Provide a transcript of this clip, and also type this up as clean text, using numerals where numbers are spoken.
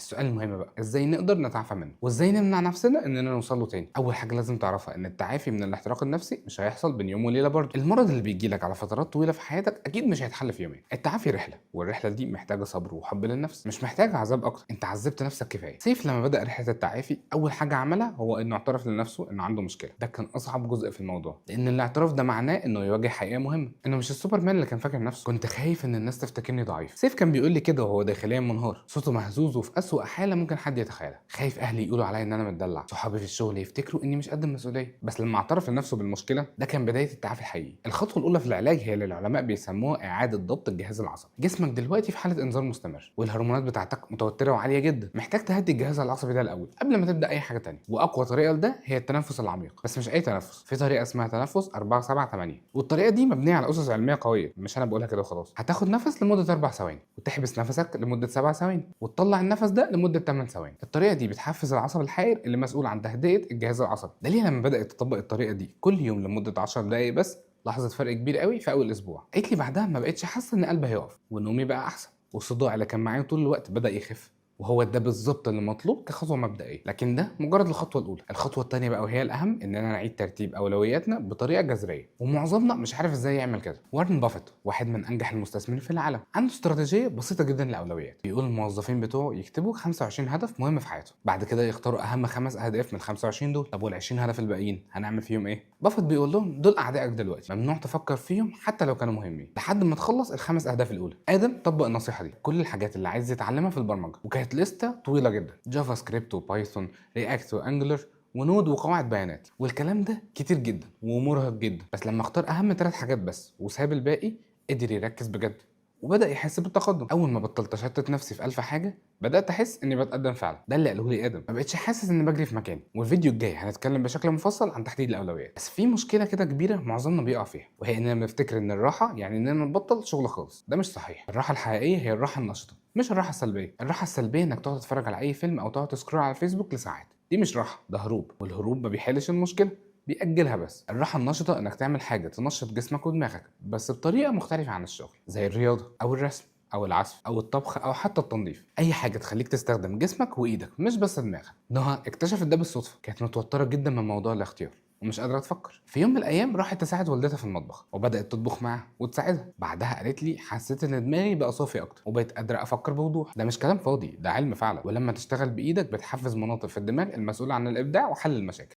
السؤال المهم بقى ازاي نقدر نتعافى منه وازاي نمنع نفسنا اننا نوصل له تاني. اول حاجه لازم تعرفها ان التعافي من الاحتراق النفسي مش هيحصل بين يوم وليله. برضه المرض اللي بيجي لك على فترات طويله في حياتك اكيد مش هيتحل في يومين. التعافي رحله، والرحله دي محتاجه صبر وحب للنفس، مش محتاجه عذاب اكتر. انت عذبت نفسك كفايه. سيف لما بدا رحله التعافي اول حاجه عملها هو انه اعترف لنفسه انه عنده مشكله. ده كان اصعب جزء في الموضوع، لان الاعتراف ده معناه انه يواجه حقيقه مهمه، انه مش السوبرمان اللي كان فاكر نفسه. كنت خايف ان الناس تفتكرني ضعيف. سيف كان بيقول لي كده وهو داخليا منهار، صوته مهزوز وفي اسوأ حاله ممكن حد يتخيلها. خايف اهلي يقولوا عليا ان انا متدلع، صحابي في الشغل يفتكروا اني مش قد المسؤوليه. بس لما اعترف لنفسه بالمشكله ده كان بدايه التعافي الحقيقي. الخطوه الاولى في العلاج هي اللي العلماء بيسموها اعاده ضبط الجهاز العصبي. جسمك دلوقتي في حاله انذار مستمر، والهرمونات بتاعتك متوتره وعاليه جدا. محتاج تهدي الجهاز العصبي ده الاول قبل ما تبدا اي حاجه تانية. واقوى طريقه لده هي التنفس العميق. بس مش اي تنفس، في طريقه اسمها تنفس 4 7 8، والطريقه دي مبنيه على اسس علميه قويه، مش انا بقولها كده وخلاص. هتاخد نفس لمده 4 ثواني، وتحبس نفسك لمده 7 ثواني، وتطلع النفس ده لمده 8 ثواني. الطريقه دي بتحفز العصب الحائر اللي مسؤول عن تهدئه الجهاز العصبي. ده ليه لما بدات تطبق الطريقه دي كل يوم لمده 10 دقائق بس لاحظت فرق كبير قوي في اول اسبوع. قالت لي بعدها ما بقتش حاسه ان قلبي هيقف، ونومي بقى احسن، والصداع اللي كان معايا طول الوقت بدا يخف. وهو ده بالظبط اللي مطلوب كخطوه مبدئيه، لكن ده مجرد الخطوه الاولى. الخطوه الثانيه بقى وهي الاهم، اننا نعيد ترتيب اولوياتنا بطريقه جذريه، ومعظمنا مش عارف ازاي يعمل كده. وارن بافيت واحد من انجح المستثمرين في العالم عنده استراتيجيه بسيطه جدا للاولويات. بيقول الموظفين بتوعه يكتبوا 25 هدف مهم في حياتهم، بعد كده يختاروا اهم 5 اهداف من ال 25 دول. طب وال 20 هدف الباقيين هنعمل فيهم ايه؟ بافيت بيقول لهم دول اعدائك دلوقتي، ممنوع تفكر فيهم حتى لو كانوا مهمين لحد ما تخلص ال5 اهداف الاولى. ادم طبق النصيحه دي كل الحاجات اللي عايز يتعلمها في البرمجه، وكانت لسته طويله جدا: جافا سكريبت وبايثون، رياكت وانجلر ونود وقواعد بيانات. والكلام ده كتير جدا ومرهق جدا، بس لما اختار اهم 3 حاجات بس وساب الباقي قدر يركز بجد وبدا يحس بالتقدم. اول ما بطلت اشتت نفسي في 1000 حاجه بدات احس اني بتقدم فعلا. ده اللي قاله لي ادم، ما بقتش حاسس اني بجري في مكاني. والفيديو الجاي هنتكلم بشكل مفصل عن تحديد الاولويات. بس في مشكله كده كبيره معظمنا بيقع فيها، وهي اننا بنفتكر ان الراحه يعني اننا نبطل شغل خالص. ده مش صحيح. الراحه الحقيقيه هي الراحه النشطه، مش الراحه السلبيه. الراحه السلبيه انك تقعد تتفرج على اي فيلم او تقعد تسكرول على الفيسبوك لساعات. دي مش راحه، ده هروب، والهروب ما بيحلش المشكله، بيأجلها بس. الراحة النشطة انك تعمل حاجة تنشط جسمك ودماغك بس بطريقة مختلفة عن الشغل، زي الرياضة او الرسم او العزف او الطبخ او حتى التنظيف. اي حاجة تخليك تستخدم جسمك وايدك مش بس دماغك. نهى اكتشفت ده بالصدفة، كانت متوترة جدا من موضوع الاختيار ومش قادرة تفكر. في يوم من الايام راحت تساعد والدتها في المطبخ وبدأت تطبخ معاها وتساعدها. بعدها قالت لي حسيت ان دماغي بقى صافي اكتر وبقيت قادرة افكر بوضوح. ده مش كلام فاضي، ده علم فعلا. ولما تشتغل بايدك بتحفز مناطق في الدماغ المسؤولة عن الابداع وحل المشاكل.